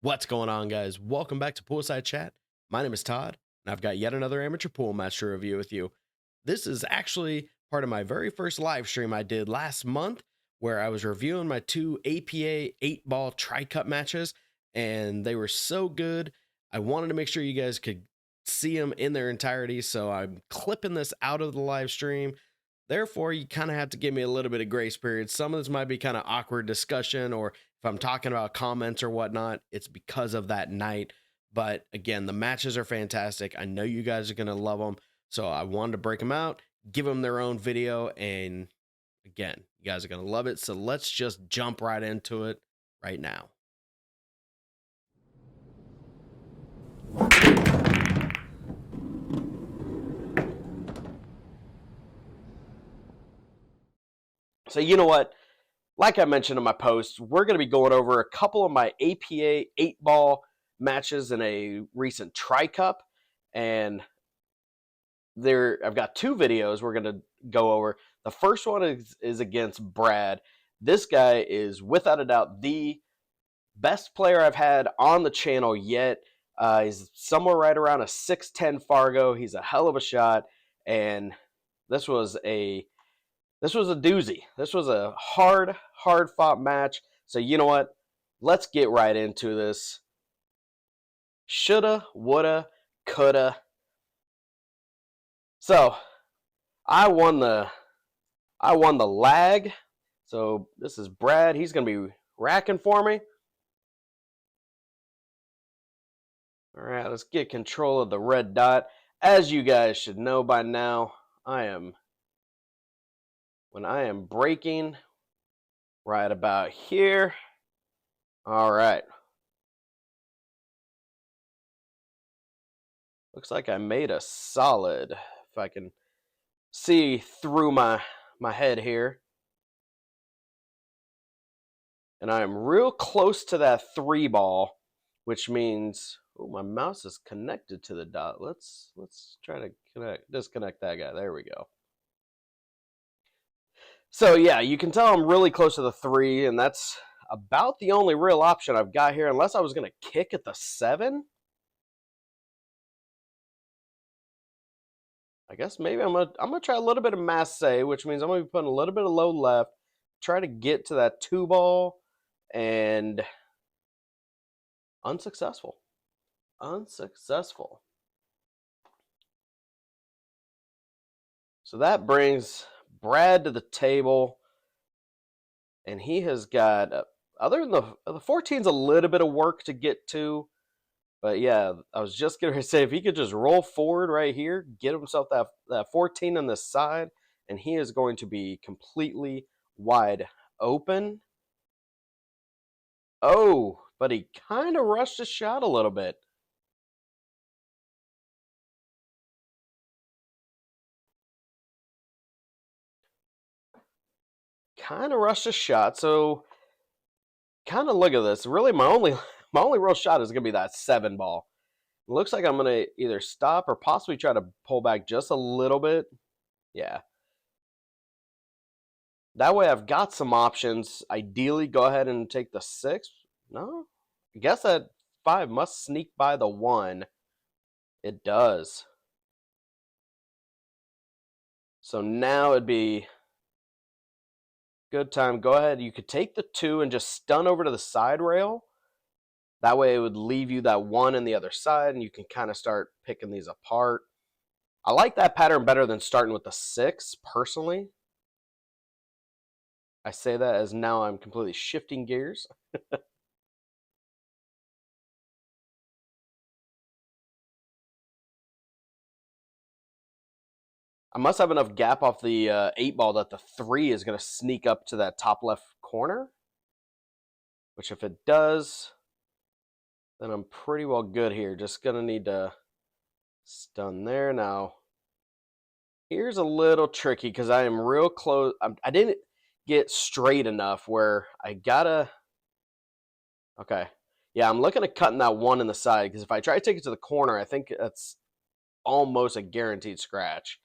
What's going on, guys? Welcome back to Poolside Chat. My name is Todd, and I've got yet another amateur pool match to review with you. This is actually part of my very first live stream I did last month, where I was reviewing my two APA 8-ball Tricup matches, and they were so good. I wanted to make sure you guys could see them in their entirety, so I'm clipping this out of the live stream. Therefore, you kind of have to give me a little bit of grace period. Some of this might be kind of awkward discussion, or if I'm talking about comments or whatnot, it's because of that night. But again, the matches are fantastic. I know you guys are going to love them. So I wanted to break them out, give them their own video. And again, you guys are going to love it. So let's just jump right into it right now. So you know what? Like I mentioned in my post, we're going to be going over a couple of my APA 8-ball matches in a recent Tricup. And I've got two videos we're going to go over. The first one is against Brad. This guy is without a doubt the best player I've had on the channel yet. He's somewhere right around a 6'10 Fargo. He's a hell of a shot, and this was a doozy. This was a hard fought match. So you know what? Let's get right into this. Shoulda, woulda, coulda. So I won the lag. So this is Brad. He's gonna be racking for me. All right, let's get control of the red dot. As you guys should know by now, when I am breaking right about here. All right. Looks like I made a solid. If I can see through my head here. And I am real close to that 3-ball, which means my mouse is connected to the dot. Let's try to disconnect that guy. There we go. So yeah, you can tell I'm really close to the 3, and that's about the only real option I've got here, unless I was going to kick at the 7. I guess maybe I'm gonna try a little bit of masse, which means I'm gonna be putting a little bit of low left, try to get to that 2-ball, and unsuccessful. So that brings Brad to the table, and he has got other than the 14's a little bit of work to get to. But yeah, I was just going to say, if he could just roll forward right here, get himself that 14 on this side, and he is going to be completely wide open. Oh, but he kind of rushed his shot a little bit. So kind of look at this. Really, my only real shot is going to be that 7-ball. It looks like I'm going to either stop or possibly try to pull back just a little bit. Yeah. That way I've got some options. Ideally, go ahead and take the 6. No? I guess that 5 must sneak by the 1. It does. So now it'd be good time. Go ahead. You could take the 2 and just stun over to the side rail. That way it would leave you that 1 on the other side, and you can kind of start picking these apart. I like that pattern better than starting with the 6, personally. I say that as now I'm completely shifting gears. I must have enough gap off the 8-ball that the 3 is going to sneak up to that top left corner. Which if it does, then I'm pretty well good here. Just going to need to stun there. Now, here's a little tricky because I am real close. I didn't get straight enough where I gotta. Okay. Yeah, I'm looking at cutting that 1 in the side because if I try to take it to the corner, I think that's almost a guaranteed scratch.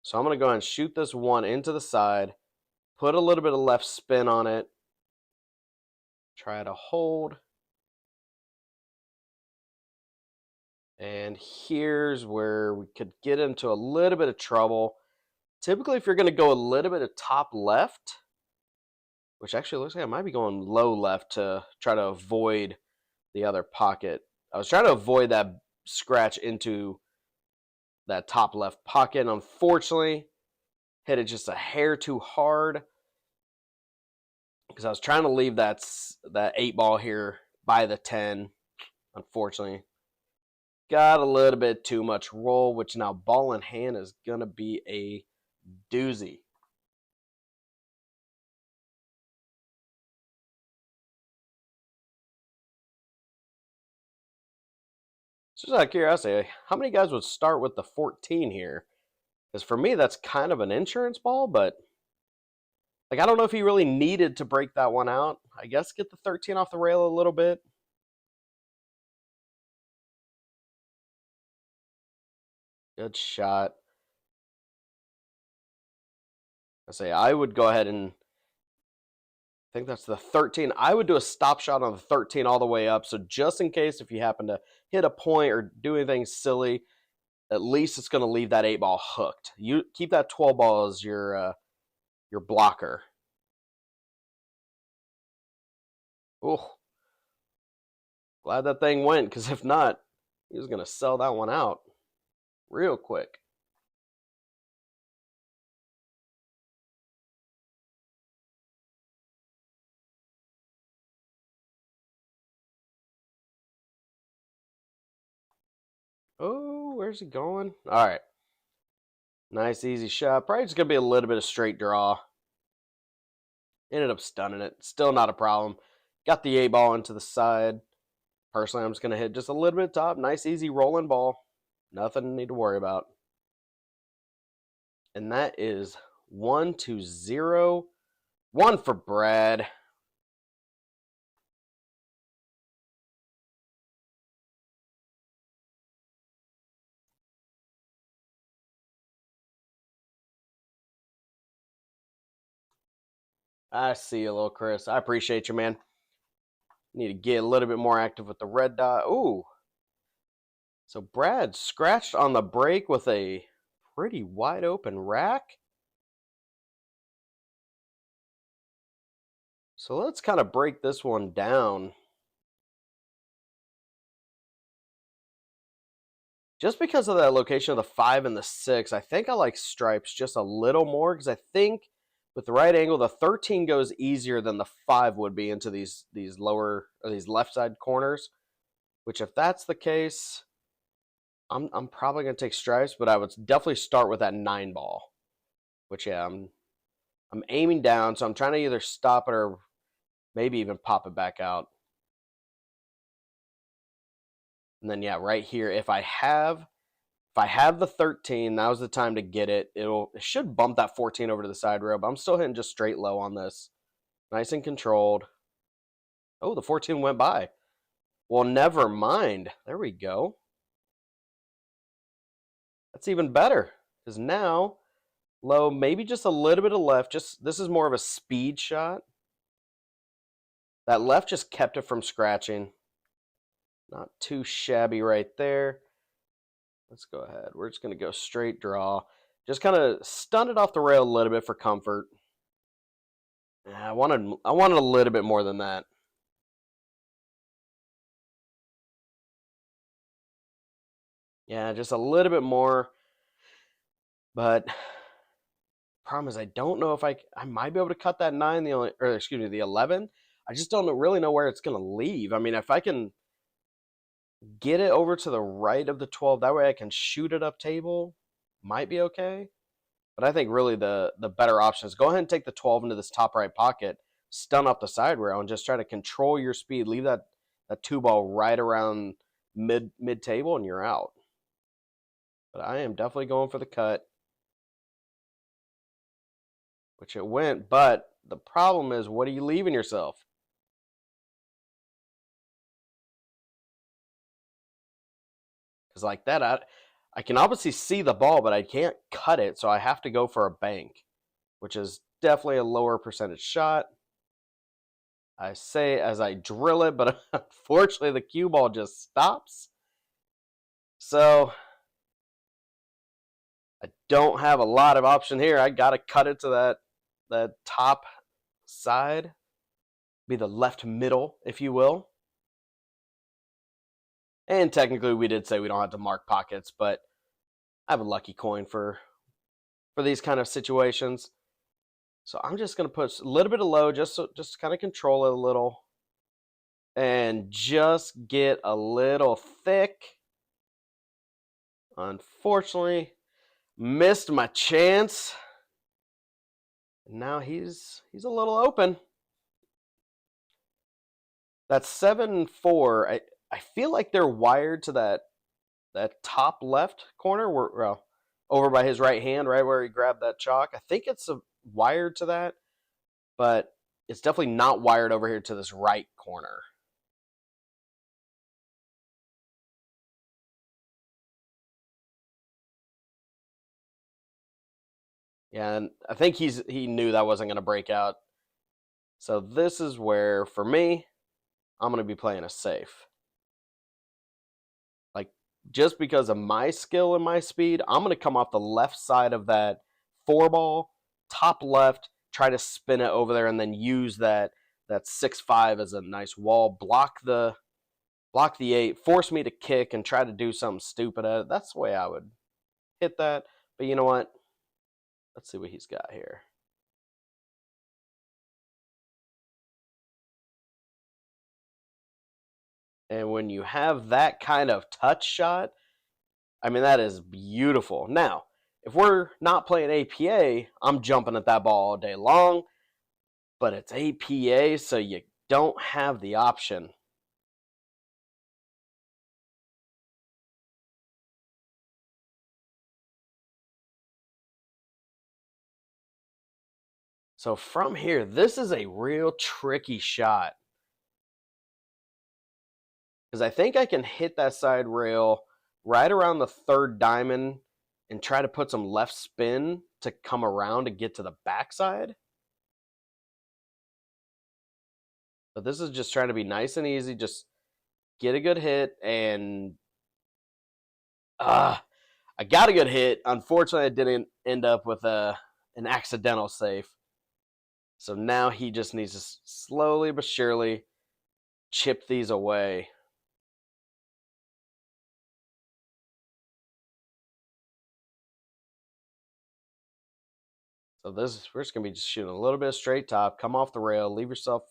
So I'm going to go ahead and shoot this 1 into the side, put a little bit of left spin on it, try to hold. And here's where we could get into a little bit of trouble. Typically, if you're going to go a little bit of top left, which actually looks like I might be going low left to try to avoid the other pocket. I was trying to avoid that scratch into that top left pocket, and unfortunately, hit it just a hair too hard because I was trying to leave that 8 ball here by the 10. Unfortunately, got a little bit too much roll, which now ball in hand is going to be a doozy. Just out of curiosity, how many guys would start with the 14 here? Because for me, that's kind of an insurance ball, but like I don't know if he really needed to break that one out. I guess get the 13 off the rail a little bit. Good shot. I would go ahead and I think that's the 13. I would do a stop shot on the 13 all the way up. So just in case if you happen to hit a point or do anything silly, at least it's going to leave that 8 ball hooked. You keep that 12 ball as your blocker. Oh, glad that thing went, because if not, he was going to sell that one out real quick. Oh, where's he going? All right. Nice, easy shot. Probably just going to be a little bit of straight draw. Ended up stunning it. Still not a problem. Got the 8 ball into the side. Personally, I'm just going to hit just a little bit top. Nice, easy rolling ball. Nothing to need to worry about. And that is 1-0. 1 for Brad. I see you, little Chris. I appreciate you, man. Need to get a little bit more active with the red dot. Ooh. So Brad scratched on the break with a pretty wide open rack. So let's kind of break this one down. Just because of that location of the 5 and the 6, I think I like stripes just a little more, because I think with the right angle, the 13 goes easier than the 5 would be into these lower or these left side corners. Which, if that's the case, I'm probably gonna take stripes, but I would definitely start with that 9 ball. Which, yeah, I'm aiming down, so I'm trying to either stop it or maybe even pop it back out. And then, yeah, right here, if I have the 13, that was the time to get it. It should bump that 14 over to the side rail, but I'm still hitting just straight low on this. Nice and controlled. Oh, the 14 went by. Well, never mind. There we go. That's even better, because now low, maybe just a little bit of left. This is more of a speed shot. That left just kept it from scratching. Not too shabby right there. Let's go ahead. We're just going to go straight draw. Just kind of stun it off the rail a little bit for comfort. I wanted a little bit more than that. Yeah, just a little bit more. But problem is, I don't know if I might be able to cut that 9, the 11. I just don't really know where it's going to leave. I mean, if I can get it over to the right of the 12, that way I can shoot it up table, might be okay. But I think really the better option is go ahead and take the 12 into this top right pocket, stun up the side rail, and just try to control your speed. Leave that 2 ball right around mid table, and you're out. But I am definitely going for the cut, which it went. But the problem is, what are you leaving yourself? Because like that, I can obviously see the ball, but I can't cut it, so I have to go for a bank, which is definitely a lower percentage shot. I say as I drill it, but unfortunately the cue ball just stops. So I don't have a lot of option here. I got to cut it to that top side, be the left middle, if you will. And technically, we did say we don't have to mark pockets, but I have a lucky coin for these kind of situations. So I'm just gonna put a little bit of low, just to kind of control it a little, and just get a little thick. Unfortunately, missed my chance. Now he's a little open. That's 7-4. I feel like they're wired to that top left corner, well, over by his right hand, right where he grabbed that chalk. I think it's wired to that, but it's definitely not wired over here to this right corner. Yeah, and I think he knew that wasn't going to break out. So this is where, for me, I'm going to be playing a safe. Like, just because of my skill and my speed, I'm going to come off the left side of that 4-ball, top left, try to spin it over there, and then use that 6-5 as a nice wall, block the 8, force me to kick and try to do something stupid at it. That's the way I would hit that. But you know what? Let's see what he's got here. And when you have that kind of touch shot, I mean, that is beautiful. Now, if we're not playing APA, I'm jumping at that ball all day long. But it's APA, so you don't have the option. So from here, this is a real tricky shot. Because I think I can hit that side rail right around the third diamond and try to put some left spin to come around to get to the backside. But this is just trying to be nice and easy. Just get a good hit and I got a good hit. Unfortunately, I didn't end up with an accidental safe. So now he just needs to slowly but surely chip these away. So we're just gonna be just shooting a little bit of straight top, come off the rail, leave yourself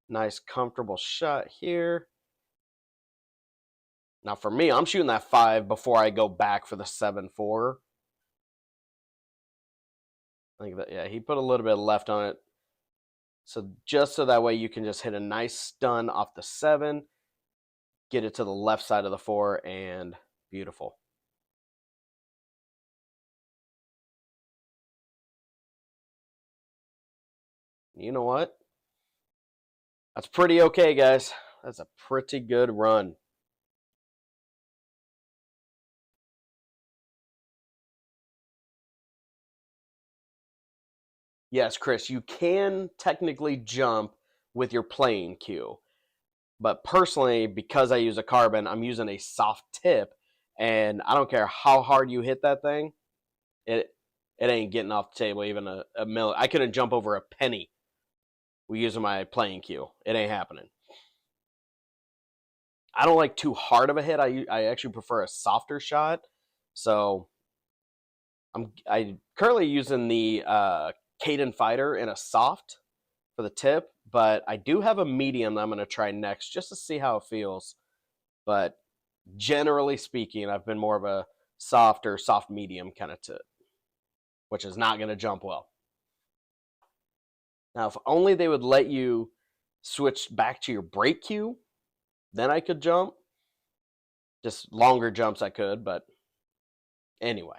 a nice comfortable shot here. Now for me, I'm shooting that 5 before I go back for the 7-4. I think that, yeah, he put a little bit of left on it. So just so that way you can just hit a nice stun off the 7, get it to the left side of the 4, and beautiful. You know what? That's pretty okay, guys. That's a pretty good run. Yes, Chris, you can technically jump with your playing cue. But personally, because I use a carbon, I'm using a soft tip, and I don't care how hard you hit that thing, it ain't getting off the table even a millimeter. I couldn't jump over a penny using my playing cue. It ain't happening. I don't like too hard of a hit. I actually prefer a softer shot. So I currently using the Caden Fighter in a soft for the tip, but I do have a medium that I'm going to try next just to see how it feels. But generally speaking, I've been more of a soft medium kind of tip, which is not going to jump well. Now, if only they would let you switch back to your break cue, then I could jump. Just longer jumps I could, but anyway.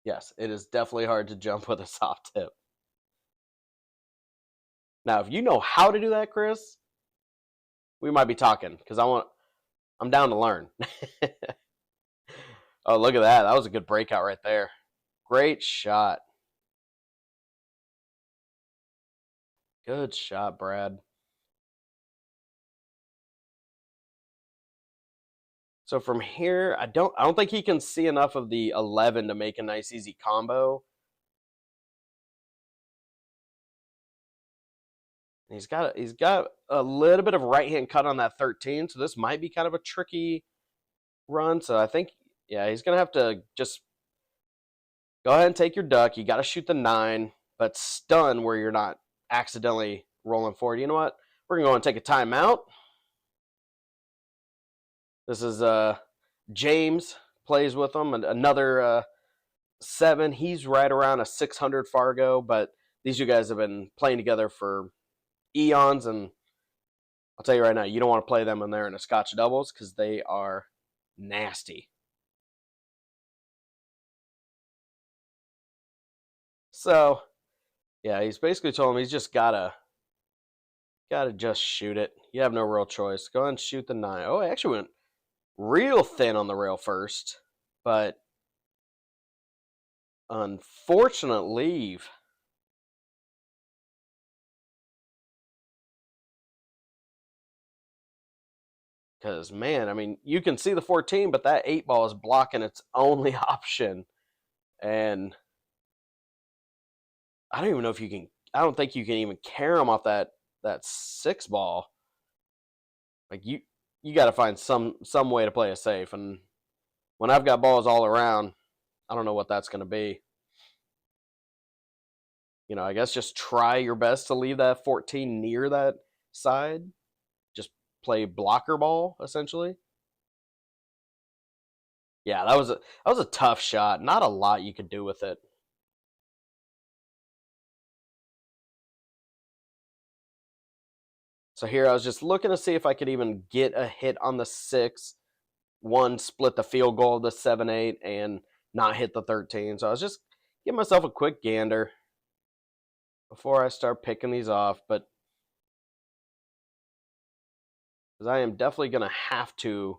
Yes, it is definitely hard to jump with a soft tip. Now, if you know how to do that, Chris, we might be talking because I'm down to learn. Oh, look at that. That was a good breakout right there. Great shot. Good shot, Brad. So from here, I don't think he can see enough of the 11 to make a nice easy combo. He's got a little bit of right hand cut on that 13, so this might be kind of a tricky run. So I think, yeah, he's gonna have to just go ahead and take your duck. You got to shoot the 9, but stun where you're not accidentally rolling forward. You know what? We're gonna go and take a timeout. This is James plays with them, and another 7. He's right around a 600 Fargo, but these two guys have been playing together for eons, and I'll tell you right now, you don't want to play them when they're in a Scotch doubles because they are nasty. So, yeah, he's basically told him he's just gotta just shoot it. You have no real choice. Go ahead and shoot the 9. Oh, I actually went real thin on the rail first, but unfortunate leave. Because, man, I mean, you can see the 14, but that 8 ball is blocking its only option. And I don't even know if you can, I don't think you can even carry him off that 6 ball. Like, you got to find some way to play it safe. And when I've got balls all around, I don't know what that's going to be. You know, I guess just try your best to leave that 14 near that side. Just play blocker ball, essentially. Yeah, that was a tough shot. Not a lot you could do with it. So here I was just looking to see if I could even get a hit on the 6. One, split the field goal of the 7-8 and not hit the 13. So I was just giving myself a quick gander before I start picking these off. But because I am definitely going to have to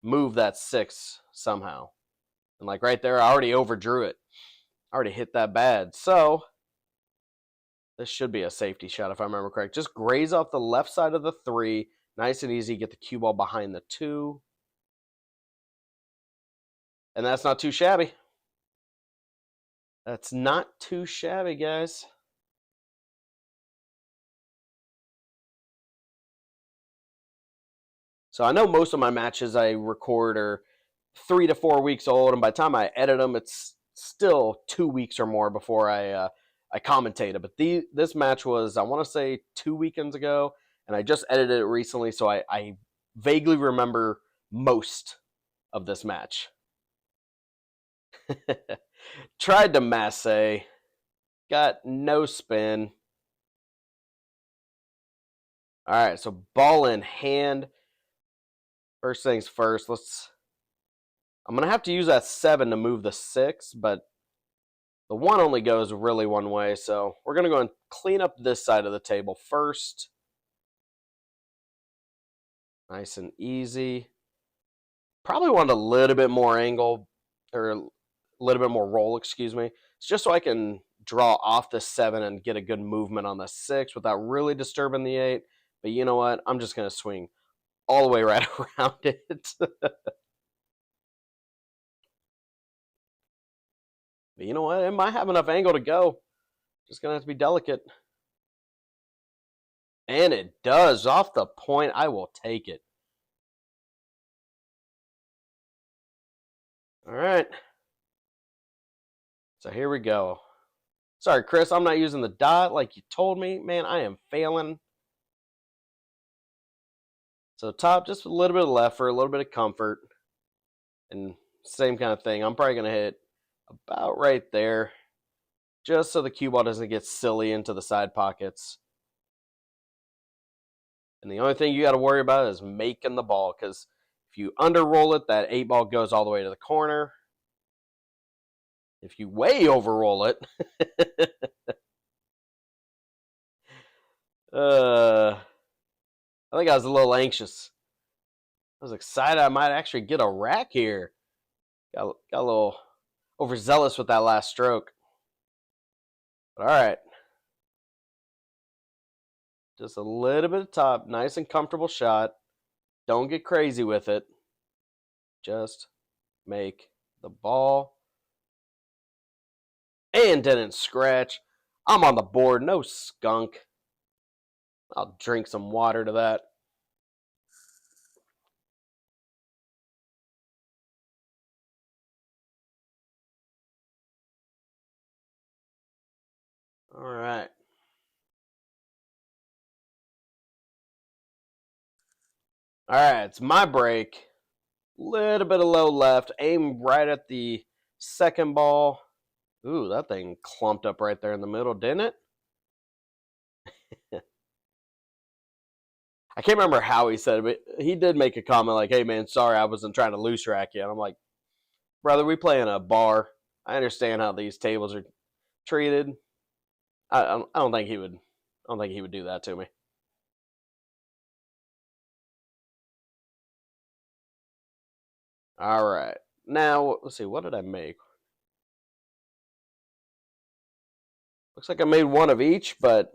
move that 6 somehow. And like right there, I already overdrew it. I already hit that bad. So this should be a safety shot if I remember correct. Just graze off the left side of the 3. Nice and easy. Get the cue ball behind the 2. And that's not too shabby. That's not too shabby, guys. So I know most of my matches I record are 3 to 4 weeks old, and by the time I edit them, it's still 2 weeks or more before I commentate it. But this match was, I want to say, 2 weekends ago, and I just edited it recently, so I vaguely remember most of this match. Tried to masse, got no spin. All right, so ball in hand. First things first, I'm going to have to use that 7 to move the 6, but the 1 only goes really one way, so we're going to go and clean up this side of the table first. Nice and easy. Probably want a little bit more angle, or a little bit more roll, excuse me. It's just so I can draw off the 7 and get a good movement on the 6 without really disturbing the 8. But you know what? I'm just going to swing all the way right around it. But you know what? It might have enough angle to go. Just going to have to be delicate. And it does. Off the point, I will take it. All right. So here we go. Sorry, Chris, I'm not using the dot like you told me. Man, I am failing. So top, just a little bit of left for a little bit of comfort. And same kind of thing. I'm probably going to hit about right there, just so the cue ball doesn't get silly into the side pockets. And the only thing you got to worry about is making the ball, because if you underroll it, that 8 ball goes all the way to the corner. If you way overroll it, I think I was a little anxious. I was excited I might actually get a rack here. Got a little overzealous with that last stroke. But all right. Just a little bit of top. Nice and comfortable shot. Don't get crazy with it. Just make the ball. And didn't scratch. I'm on the board. No skunk. I'll drink some water to that. All right. All right, it's my break. Little bit of low left. Aim right at the second ball. Ooh, that thing clumped up right there in the middle, didn't it? I can't remember how he said it, but he did make a comment like, "Hey man, sorry I wasn't trying to loose rack you." And I'm like, "Brother, we play in a bar. I understand how these tables are treated. I don't think he would. I don't think he would do that to me." All right. Now let's see. What did I make? Looks like I made one of each, but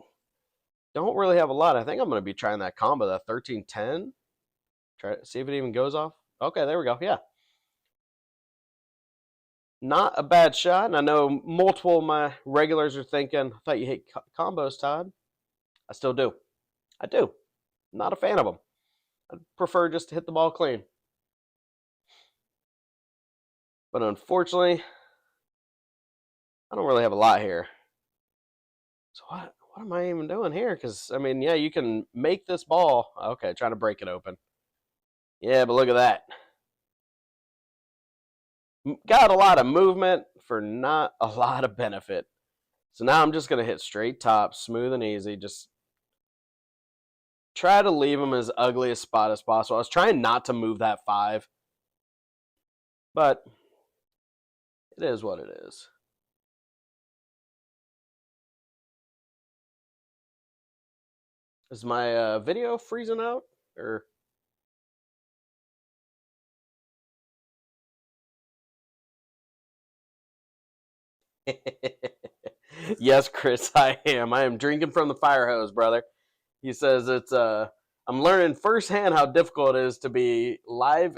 don't really have a lot. I think I'm going to be trying that combo, that 13-10. Try to see if it even goes off. Okay, there we go. Yeah. Not a bad shot. And I know multiple of my regulars are thinking, I thought you hate combos, Todd. I still do. I do. Not a fan of them. I prefer just to hit the ball clean. But unfortunately, I don't really have a lot here. So what am I even doing here? Because, I mean, yeah, you can make this ball. Okay, trying to break it open. Yeah, but look at that. Got a lot of movement for not a lot of benefit. So now I'm just going to hit straight top, smooth and easy. Just try to leave them as ugly a spot as possible. I was trying not to move that 5. But it is what it is. Is my video freezing out? Or yes, Chris, I am. I am drinking from the fire hose, brother. He says it's I'm learning firsthand how difficult it is to be live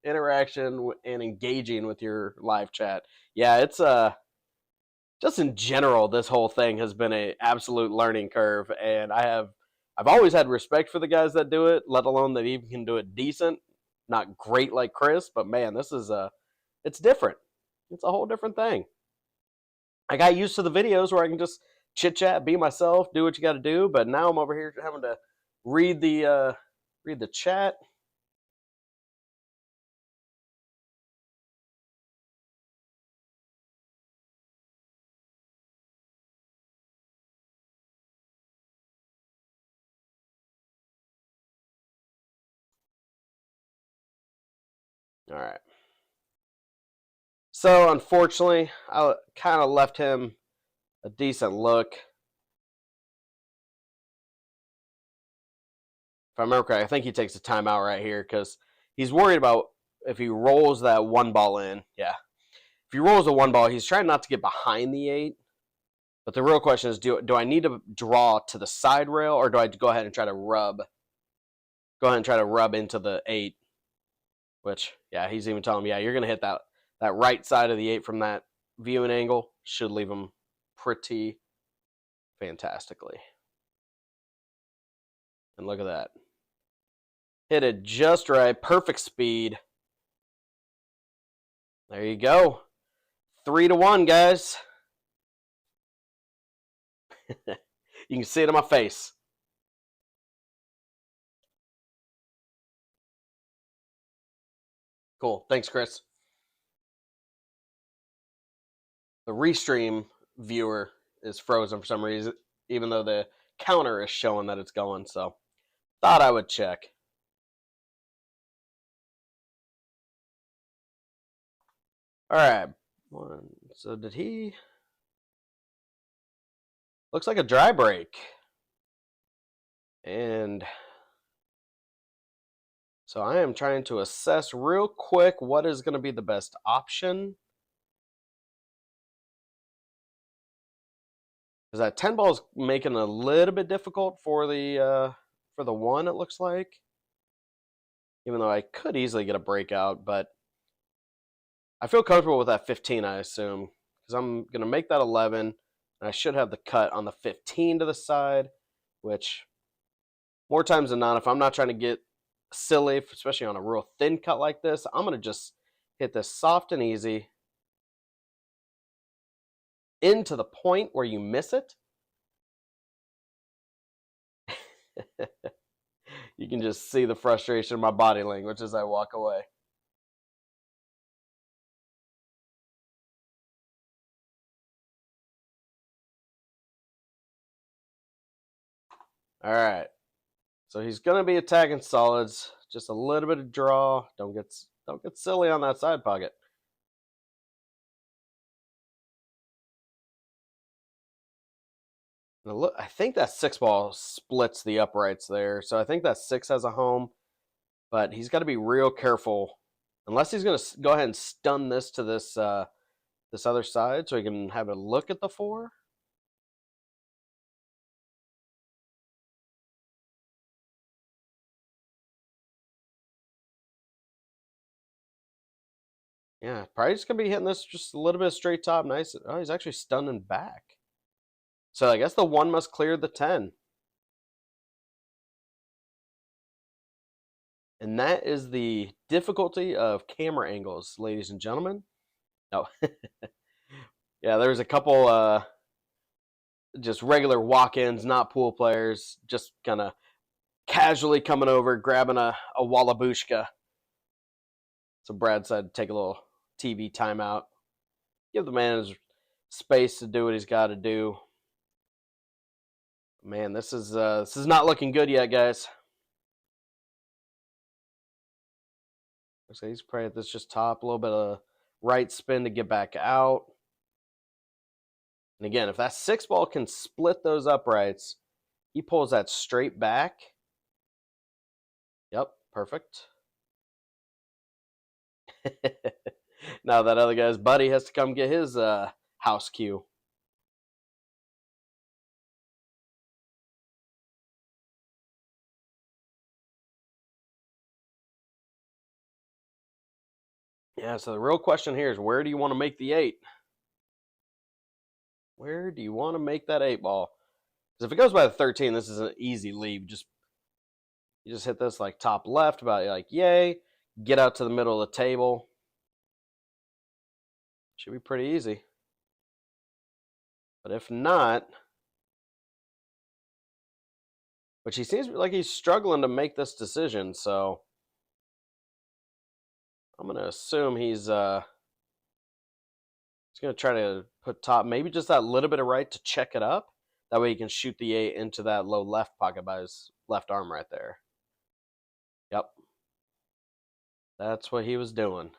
interaction and engaging with your live chat. Yeah, it's just in general, this whole thing has been an absolute learning curve, and I've always had respect for the guys that do it, let alone that even can do it decent. Not great like Chris, but man, this is it's different. It's a whole different thing. I got used to the videos where I can just chit chat, be myself, do what you got to do, but now I'm over here having to read the chat. All right. So unfortunately, I kind of left him a decent look. If I remember correctly, I think he takes a timeout right here because he's worried about if he rolls that one ball in. Yeah. If he rolls the one ball, he's trying not to get behind the 8. But the real question is, do I need to draw to the side rail, or do I go ahead and try to rub? Go ahead and try to rub into the 8. Which, yeah, he's even telling me, yeah, you're going to hit that right side of the 8 from that viewing angle. Should leave him pretty fantastically. And look at that. Hit it just right. Perfect speed. There you go. 3-1, guys. You can see it on my face. Cool. Thanks, Chris. The restream viewer is frozen for some reason, even though the counter is showing that it's going. So, thought I would check. All right. So, did he? Looks like a dry break. And so I am trying to assess real quick what is going to be the best option. Because that 10 ball is making it a little bit difficult for the 1, it looks like. even though I could easily get a breakout, but I feel comfortable with that 15, I assume, because I'm going to make that 11, and I should have the cut on the 15 to the side, which more times than not, if I'm not trying to get silly, especially on a real thin cut like this, I'm going to just hit this soft and easy into the point where you miss it. You can just see the frustration in my body language as I walk away. All right. So he's going to be attacking solids. Just a little bit of draw. Don't get silly on that side pocket. Now look, I think that 6 ball splits the uprights there. So I think that 6 has a home. But he's got to be real careful. Unless he's going to go ahead and stun this to this this other side so he can have a look at the 4. Yeah, probably just going to be hitting this just a little bit of straight top. Nice. Oh, he's actually stunning back. So I guess the 1 must clear the 10. And that is the difficulty of camera angles, ladies and gentlemen. Oh, yeah, there's a couple just regular walk-ins, not pool players, just kind of casually coming over, grabbing a Wallabushka. So Brad said take a little TV timeout. Give the man his space to do what he's got to do. Man, this is not looking good yet, guys. So he's probably at this just top, a little bit of right spin to get back out. And again, if that 6 ball can split those uprights, he pulls that straight back. Yep, perfect. Now that other guy's buddy has to come get his house cue. Yeah, so the real question here is where do you want to make the 8? Where do you want to make that 8 ball? Because if it goes by the 13, this is an easy leave. You just hit this like top left, about like yay. Get out to the middle of the table. Should be pretty easy. But if not, which he seems like he's struggling to make this decision, so I'm going to assume he's going to try to put top, maybe just that little bit of right to check it up. That way he can shoot the 8 into that low left pocket by his left arm right there. Yep. That's what he was doing.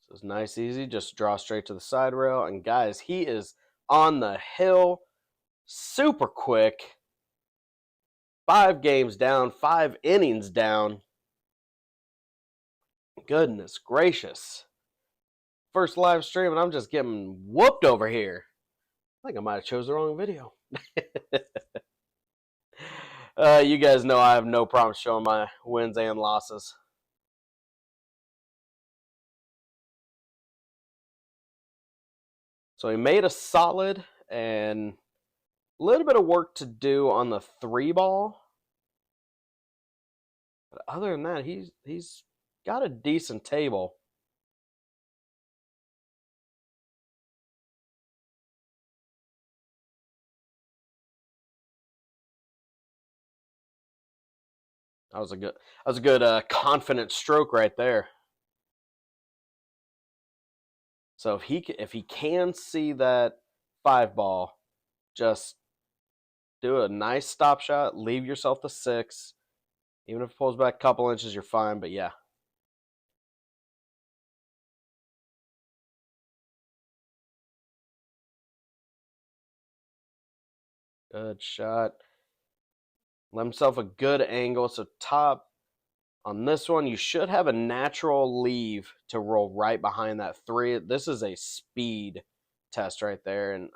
So it's nice, easy. Just draw straight to the side rail. And guys, he is on the hill super quick. 5 games down, 5 innings down. Goodness gracious. First live stream, and I'm just getting whooped over here. I think I might have chose the wrong video. You guys know I have no problem showing my wins and losses. So he made a solid and a little bit of work to do on the 3 ball. But other than that, he's got a decent table. That was a good confident stroke right there. So if he can see that 5 ball, just do a nice stop shot, leave yourself the 6. Even if it pulls back a couple inches, you're fine, but yeah. Good shot. Let himself a good angle. So top on this one, you should have a natural leave to roll right behind that 3. This is a speed test right there. And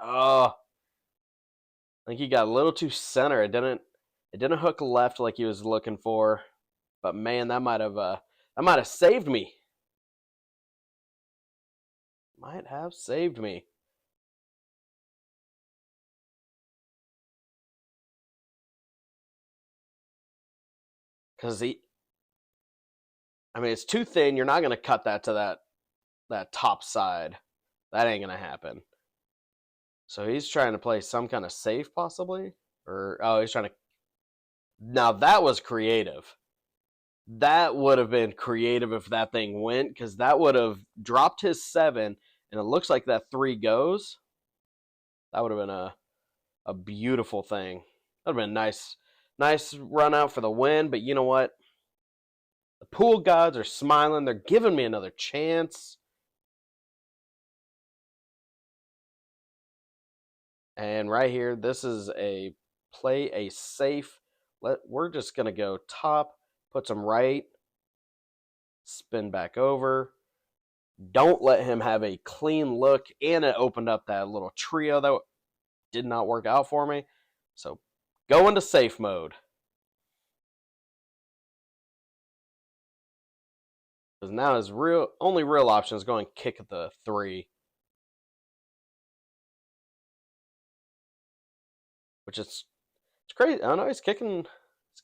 I think he got a little too center. It didn't hook left like he was looking for. But man, that might have saved me. Might have saved me. Because it's too thin. You're not gonna cut that to that top side. That ain't gonna happen. So he's trying to play some kind of safe, possibly, or he's trying to. Now that was creative. That would have been creative if that thing went, because that would have dropped his 7, and it looks like that 3 goes. That would have been a beautiful thing. That would have been nice run out for the win. But you know what? The pool gods are smiling. They're giving me another chance. And right here, this is a play a safe. We're just gonna go top, put some right, spin back over. Don't let him have a clean look, and it opened up that little trio that did not work out for me. So go into safe mode. Because now his only real option is going kick at the 3. Which is it's crazy. I don't know, he's kicking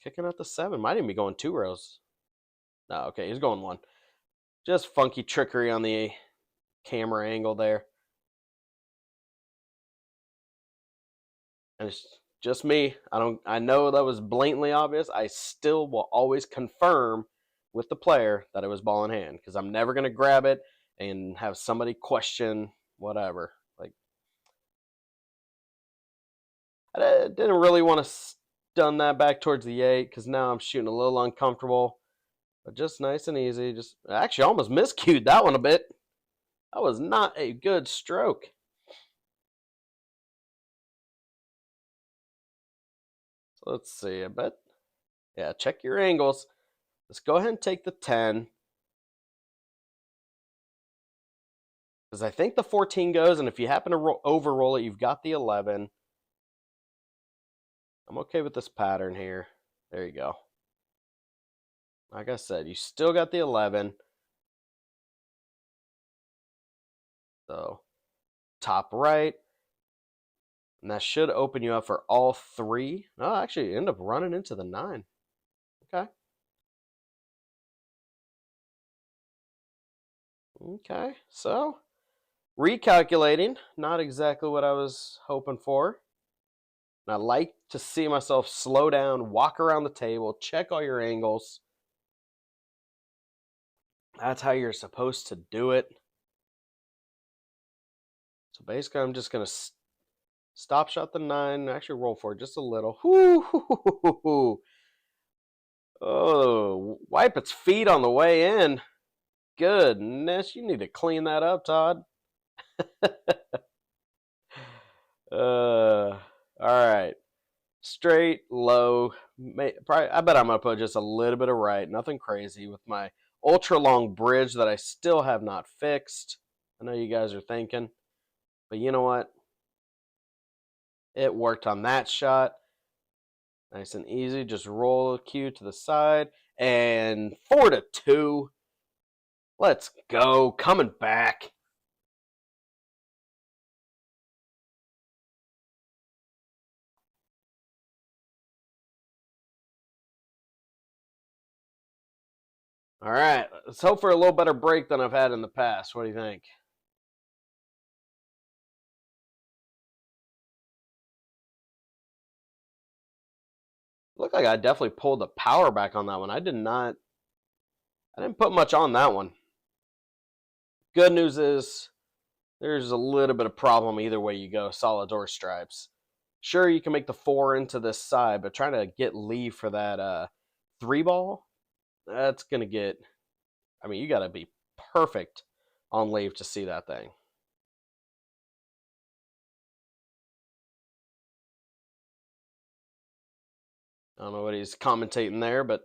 at the 7. Might even be going 2 rows. No, okay, he's going 1. Just funky trickery on the camera angle there. And it's just me. I know that was blatantly obvious. I still will always confirm with the player that it was ball in hand, because I'm never gonna grab it and have somebody question whatever. Like, I didn't really want to stun that back towards the 8, because now I'm shooting a little uncomfortable. But just nice and easy. Just actually almost miscued that one a bit. That was not a good stroke. So let's see. I bet. Yeah, check your angles. Let's go ahead and take the 10. Because I think the 14 goes, and if you happen to overroll it, you've got the 11. I'm okay with this pattern here. There you go. Like I said, you still got the 11. So, top right. And that should open you up for all 3. No, actually, you end up running into the 9. Okay. Okay, so recalculating, not exactly what I was hoping for. And I like to see myself slow down, walk around the table, check all your angles. That's how you're supposed to do it. So basically, I'm just going to stop shot the 9, actually roll for it just a little. Whoo! Oh, wipe its feet on the way in. Goodness, you need to clean that up, Todd. All right. Straight, low. Probably, I bet I'm going to put just a little bit of right. Nothing crazy with my ultra long bridge that I still have not fixed. I know you guys are thinking. But you know what? It worked on that shot. Nice and easy. Just roll the cue to the side. And 4-2. Let's go. Coming back. All right. Let's hope for a little better break than I've had in the past. What do you think? Looked like I definitely pulled the power back on that one. I didn't put much on that one. Good news is there's a little bit of problem either way you go, solids or stripes. Sure, you can make the 4 into this side, but trying to get leave for that 3 ball, that's going to get, you got to be perfect on leave to see that thing. I don't know what he's commentating there, but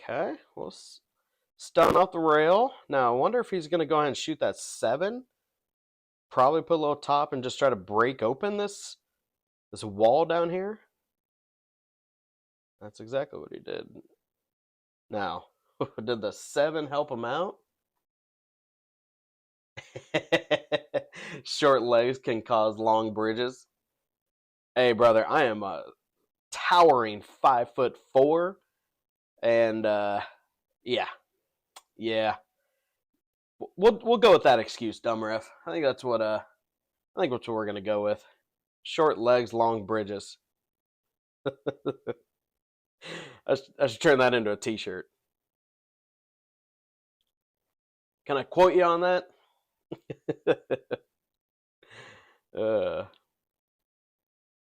Okay, well, stun off the rail. Now, I wonder if he's going to go ahead and shoot that 7. Probably put a little top and just try to break open this wall down here. That's exactly what he did. Now, did the 7 help him out? Short legs can cause long bridges. Hey, brother, I am a towering 5'4", and yeah. We'll go with that excuse, dumb ref. I think that's what we're gonna go with. Short legs, long bridges. I should turn that into a T-shirt. Can I quote you on that?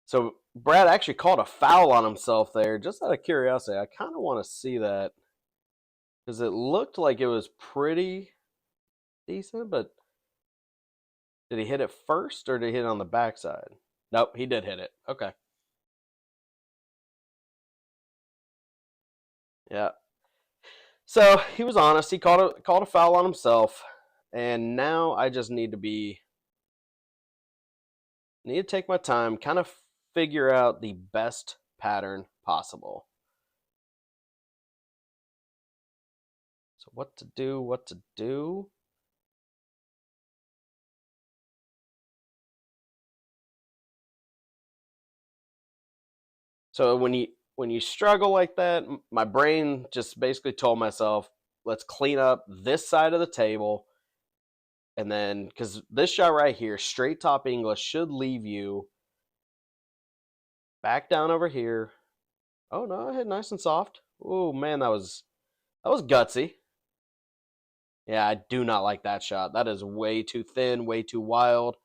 So Brad actually called a foul on himself there. Just out of curiosity, I kind of want to see that because it looked like it was pretty decent, but did he hit it first or did he hit it on the backside? Nope, he did hit it. Okay. Yeah. So he was honest. He called a foul on himself, and now I just need to take my time, kind of figure out the best pattern possible. So what to do? So when you struggle like that, my brain just basically told myself, let's clean up this side of the table. And then, because this shot right here, straight top English, should leave you back down over here. Oh no, I hit nice and soft. Oh man, that was gutsy. Yeah, I do not like that shot. That is way too thin, way too wild.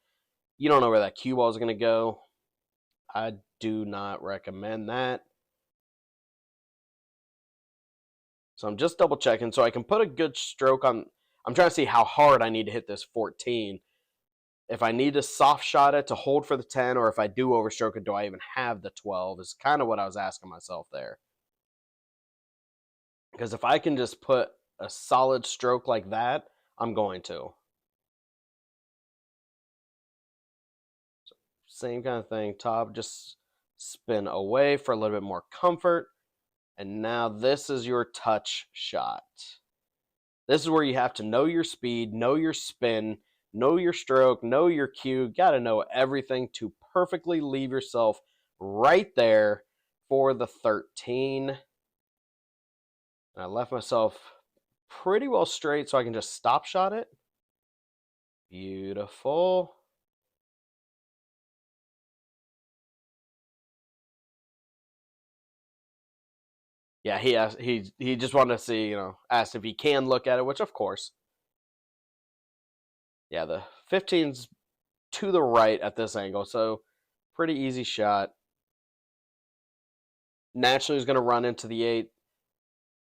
You don't know where that cue ball is going to go. I do not recommend that. So I'm just double checking so I can put a good stroke on. I'm trying to see how hard I need to hit this 14. If I need to soft shot it to hold for the 10, or if I do overstroke it, do I even have the 12 is kind of what I was asking myself there. Because if I can just put a solid stroke like that, I'm going to. So same kind of thing. Top, just spin away for a little bit more comfort. And now this is your touch shot. This is where you have to know your speed, know your spin, know your stroke, know your cue. Got to know everything to perfectly leave yourself right there for the 13. And I left myself pretty well straight so I can just stop shot it. Beautiful. Yeah, he just wanted to see, asked if he can look at it, which of course. Yeah, the 15's to the right at this angle, so pretty easy shot. Naturally, he's going to run into the 8,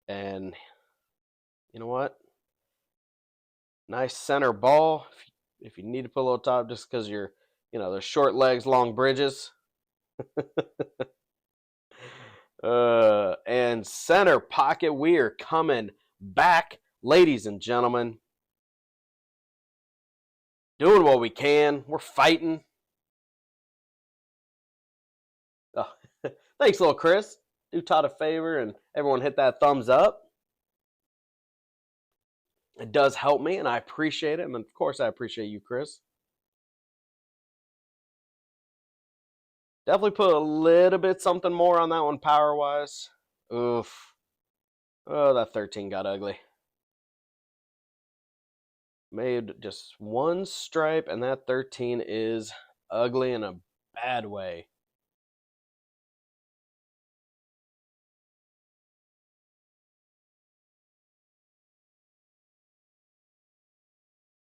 and you know what? Nice center ball. If you need to put a little top, just because you're, there's short legs, long bridges. And center pocket, we are coming back, ladies and gentlemen. Doing what we can. We're fighting. Oh, thanks, little Chris. Do Todd a favor and everyone hit that thumbs up. It does help me, and I appreciate it. And of course, I appreciate you, Chris. Definitely put a little bit something more on that one power-wise. Oof. Oh, that 13 got ugly. Made just one stripe, and that 13 is ugly in a bad way.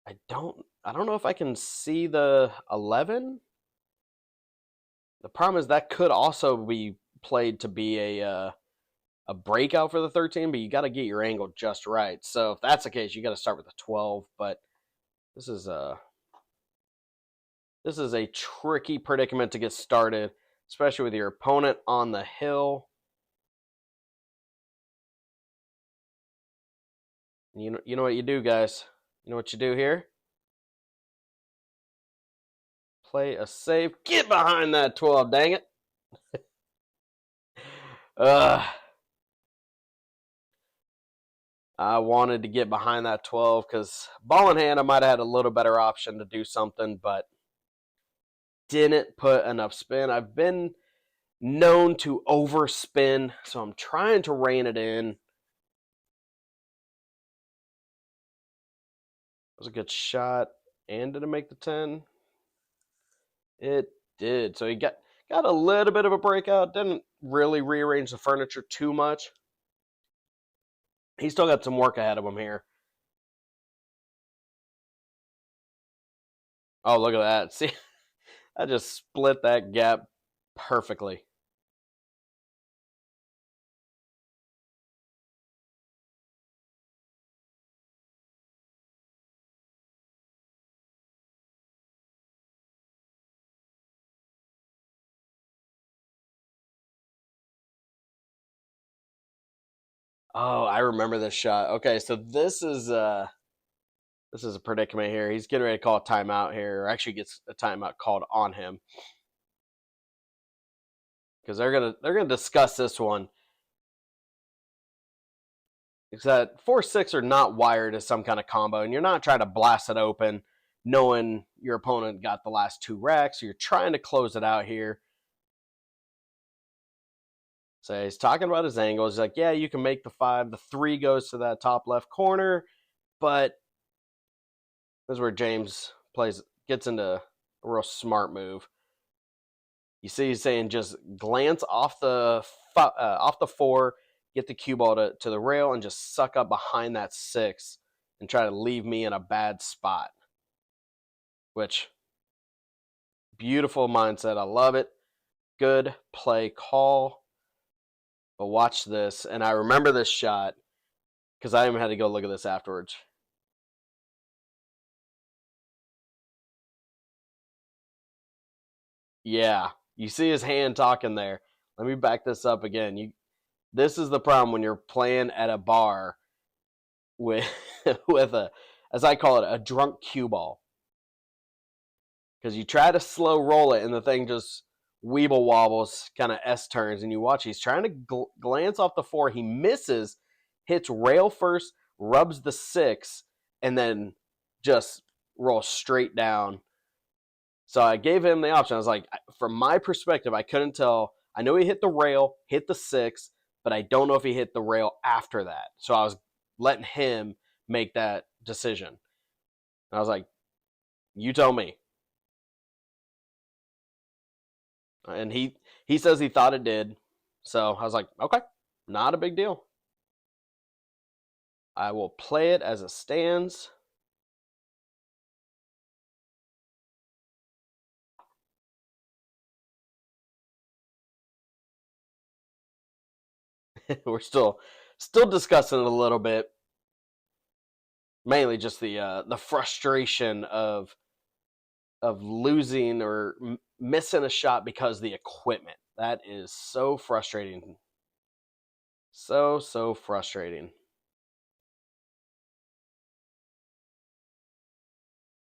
I don't know if I can see the 11. The problem is that could also be played to be a breakout for the 13, but you got to get your angle just right. So if that's the case, you got to start with the 12. But this is a tricky predicament to get started, especially with your opponent on the hill. You know what you do, guys. You know what you do here? Play a save. Get behind that 12, dang it. Uh, I wanted to get behind that 12 because ball in hand, I might have had a little better option to do something, but didn't put enough spin. I've been known to overspin, so I'm trying to rein it in. It was a good shot. And did it make the 10? It did. So he got a little bit of a breakout. Didn't really rearrange the furniture too much. He's still got some work ahead of him here. Oh, look at that. See, I just split that gap perfectly. Oh, I remember this shot. Okay, so this is a predicament here. He's getting ready to call a timeout here, or actually gets a timeout called on him. Because they're gonna discuss this one. Because that 4-6 are not wired as some kind of combo, and you're not trying to blast it open knowing your opponent got the last 2 racks. So you're trying to close it out here. So he's talking about his angles. He's like, yeah, you can make the 5. The 3 goes to that top left corner, but this is where James gets into a real smart move. You see, he's saying just glance off the 4, get the cue ball to the rail, and just suck up behind that 6 and try to leave me in a bad spot. Which, beautiful mindset. I love it. Good play call. But watch this, and I remember this shot because I even had to go look at this afterwards. Yeah, you see his hand talking there. Let me back this up again. This is the problem when you're playing at a bar with with a, as I call it, a drunk cue ball. Because you try to slow roll it and the thing just weeble wobbles, kind of S turns, and you watch. He's trying to glance off the 4. He misses, hits rail first, rubs the 6, and then just rolls straight down. So I gave him the option. I was like, from my perspective, I couldn't tell. I know he hit the rail, hit the 6, but I don't know if he hit the rail after that. So I was letting him make that decision. And I was like, you tell me. And he says he thought it did. So I was like, okay, not a big deal. I will play it as it stands. We're still discussing it a little bit. Mainly just the frustration of losing or missing a shot because of the equipment. That is so frustrating. So frustrating.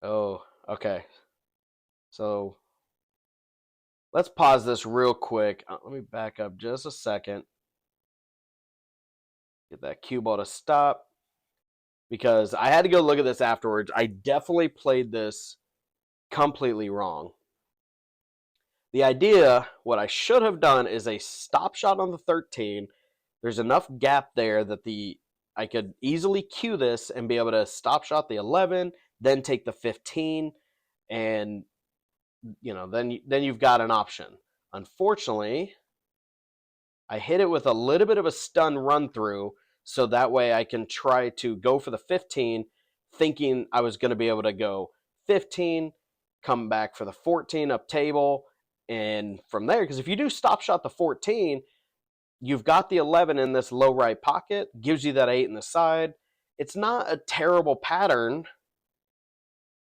Oh, okay. So let's pause this real quick. Let me back up just a second. Get that cue ball to stop. Because I had to go look at this afterwards. I definitely played this completely wrong. The idea, what I should have done is a stop shot on the 13. There's enough gap there that I could easily cue this and be able to stop shot the 11, then take the 15, and then you've got an option. Unfortunately, I hit it with a little bit of a stun run through, so that way I can try to go for the 15, thinking I was going to be able to go 15, come back for the 14 up table, and from there, because if you do stop shot the 14, you've got the 11 in this low right pocket, gives you that 8 in the side. It's not a terrible pattern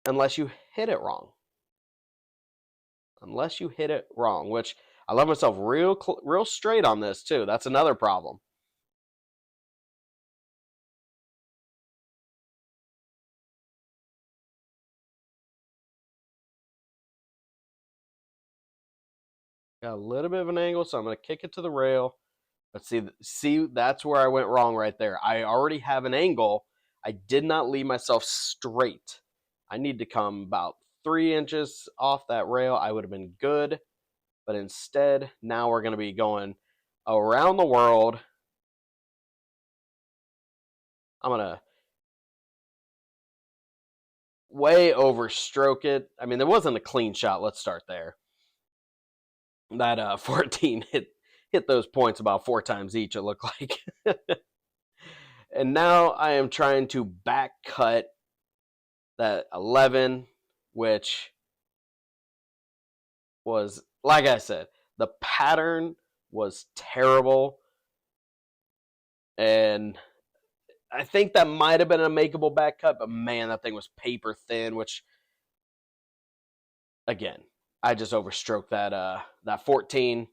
unless you hit it wrong. Which I love myself real straight on this too. That's another problem. Got a little bit of an angle, so I'm going to kick it to the rail. But see, that's where I went wrong right there. I already have an angle. I did not leave myself straight. I need to come about 3 inches off that rail. I would have been good. But instead, now we're going to be going around the world. I'm going to way overstroke it. I mean, there wasn't a clean shot. Let's start there. That 14 hit those points about 4 times each, it looked like. And now I am trying to back cut that 11, which was, like I said, the pattern was terrible. And I think that might have been a makeable back cut, but man, that thing was paper thin, which, again, I just overstroked that 14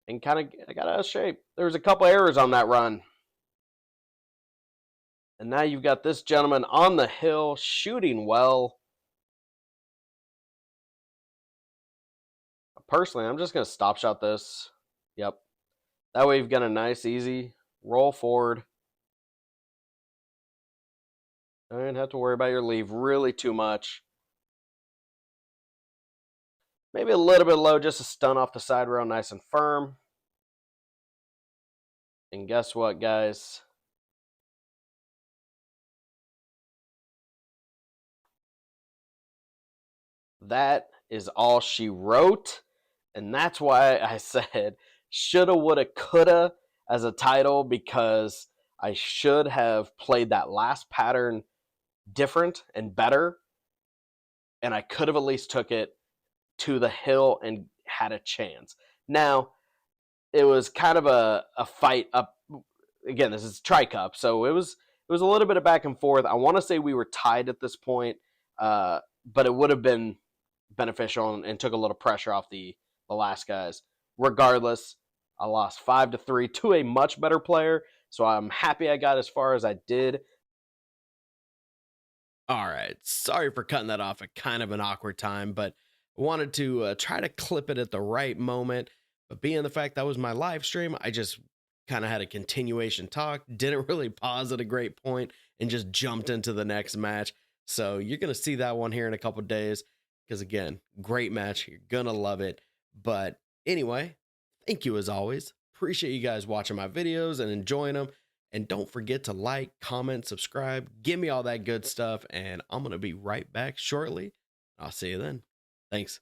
and kind of got out of shape. There was a couple errors on that run. And now you've got this gentleman on the hill shooting well. Personally, I'm just going to stop shot this. Yep. That way you've got a nice, easy roll forward. Don't have to worry about your leave really too much. Maybe a little bit low just to stun off the side rail nice and firm. And guess what, guys? That is all she wrote. And that's why I said shoulda, woulda, coulda as a title, because I should have played that last pattern different and better. And I could have at least took it to the hill and had a chance. Now, it was kind of a fight up. Again, this is Tricup, so it was a little bit of back and forth. I want to say we were tied at this point, but it would have been beneficial and took a little pressure off the last guys. Regardless, I lost 5-3 to a much better player, so I'm happy I got as far as I did. All right, sorry for cutting that off at kind of an awkward time, but I wanted to try to clip it at the right moment. But being the fact that was my live stream, I just kind of had a continuation talk, didn't really pause at a great point, and just jumped into the next match. So you're going to see that one here in a couple days because, again, great match. You're going to love it. But anyway, thank you as always. Appreciate you guys watching my videos and enjoying them. And don't forget to like, comment, subscribe, give me all that good stuff. And I'm going to be right back shortly. I'll see you then. Thanks.